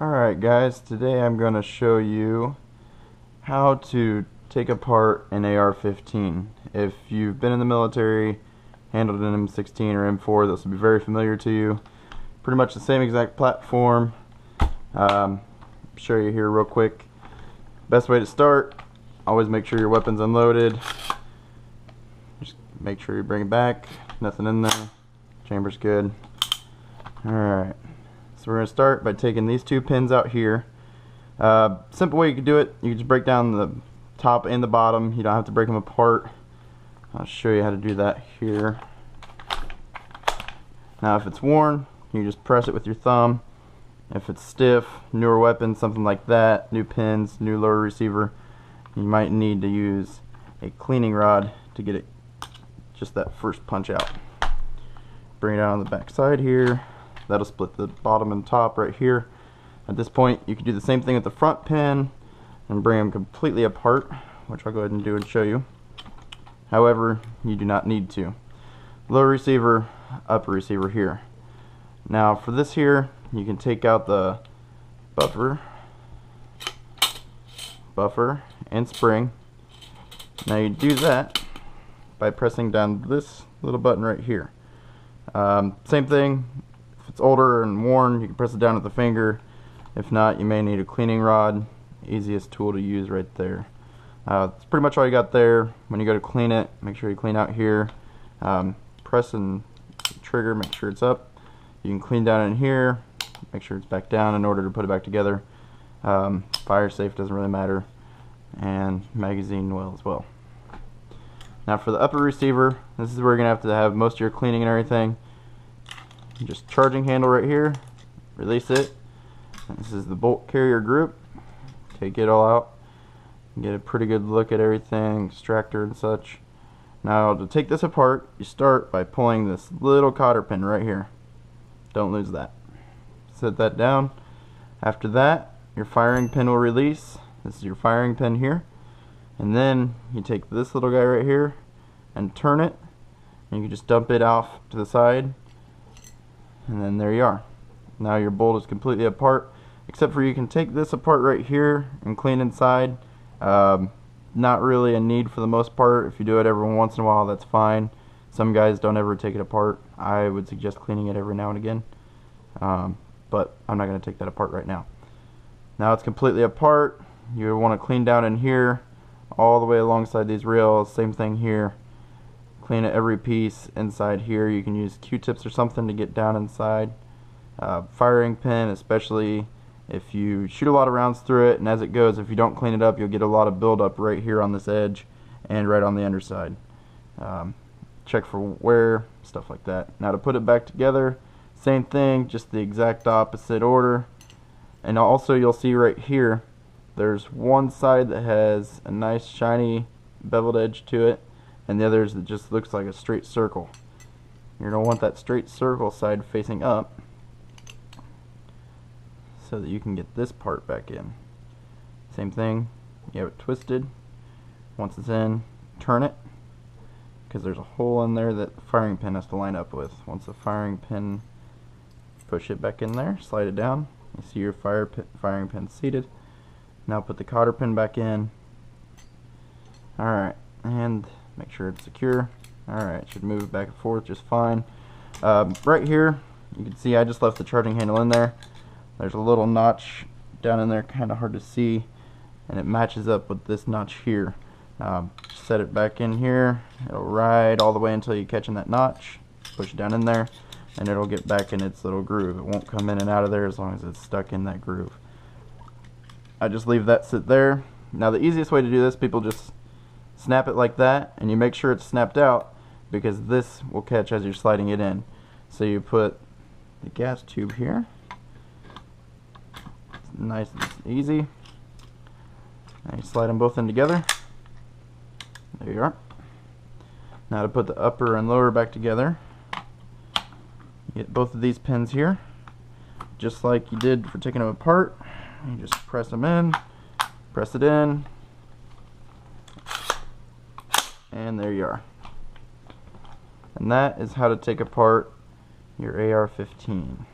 Alright guys, today I'm going to show you how to take apart an AR-15. If you've been in the military, handled an M16 or M4, this will be very familiar to you. Pretty much the same exact platform. Show you here real quick. Best way to start, always make sure your weapon's unloaded. Just make sure you bring it back, nothing in there, chamber's good. Alright. So we're going to start by taking these two pins out here. Simple way you can do it, you can just break down the top and the bottom. You don't have to break them apart. I'll show you how to do that here. Now if it's worn, you just press it with your thumb. If it's stiff, newer weapons, something like that, new pins, new lower receiver, you might need to use a cleaning rod to get it just that first punch out. Bring it out on the back side here. That'll split the bottom and top right here. At this point, you can do the same thing with the front pin and bring them completely apart, which I'll go ahead and do and show you. However, you do not need to. Lower receiver, upper receiver here. Now for this here, you can take out the buffer and spring. Now you do that by pressing down this little button right here. Same thing. If it's older and worn, you can press it down with the finger. If not, you may need a cleaning rod. Easiest tool to use right there. That's pretty much all you got there. When you go to clean it, make sure you clean out here. Press and trigger, make sure it's up. You can clean down in here, make sure it's back down in order to put it back together. Fire safe, doesn't really matter. And magazine will as well. Now for the upper receiver, this is where you're going to have most of your cleaning and everything. Just charging handle right here, release it. This is the bolt carrier group. Take it all out, get a pretty good look at everything, extractor and such. Now to take this apart, you start by pulling this little cotter pin right here. Don't lose that. Set that down. After that, your firing pin will release. This is your firing pin here. And then you take this little guy right here and turn it, and you can just dump it off to the side. And then there you are. Now your bolt is completely apart, except for you can take this apart right here and clean inside. Not really a need for the most part. If you do it every once in a while, that's fine. Some guys don't ever take it apart. I would suggest cleaning it every now and again, but I'm not going to take that apart right now. Now it's completely apart. You want to clean down in here all the way alongside these rails. Same thing here. Clean it every piece inside here. You can use Q-tips or something to get down inside. Firing pin, especially if you shoot a lot of rounds through it, and as it goes, if you don't clean it up, you'll get a lot of buildup right here on this edge and right on the underside. Check for wear, stuff like that. Now to put it back together, same thing, just the exact opposite order. And also you'll see right here, there's one side that has a nice shiny beveled edge to it, and the others that just looks like a straight circle. You're going to want that straight circle side facing up so that you can get this part back in. Same thing, you have it twisted. Once it's in, turn it, because there's a hole in there that the firing pin has to line up with. Once the firing pin, push it back in there, slide it down. You see your firing pin seated. Now put the cotter pin back in. Alright, and make sure it's secure. Alright, should move back and forth just fine. Right here, you can see I just left the charging handle in there. There's a little notch down in there, kind of hard to see, and it matches up with this notch here. Set it back in here. It'll ride all the way until you catch in that notch. Push it down in there, and it'll get back in its little groove. It won't come in and out of there as long as it's stuck in that groove. I just leave that sit there. Now the easiest way to do this, people just snap it like that, and you make sure it's snapped out, because this will catch as you're sliding it in. So you put the gas tube here. It's nice and easy. Now you slide them both in together. There you are. Now to put the upper and lower back together, you get both of these pins here, just like you did for taking them apart. You just press them in, press it in, and there you are. And that is how to take apart your AR-15.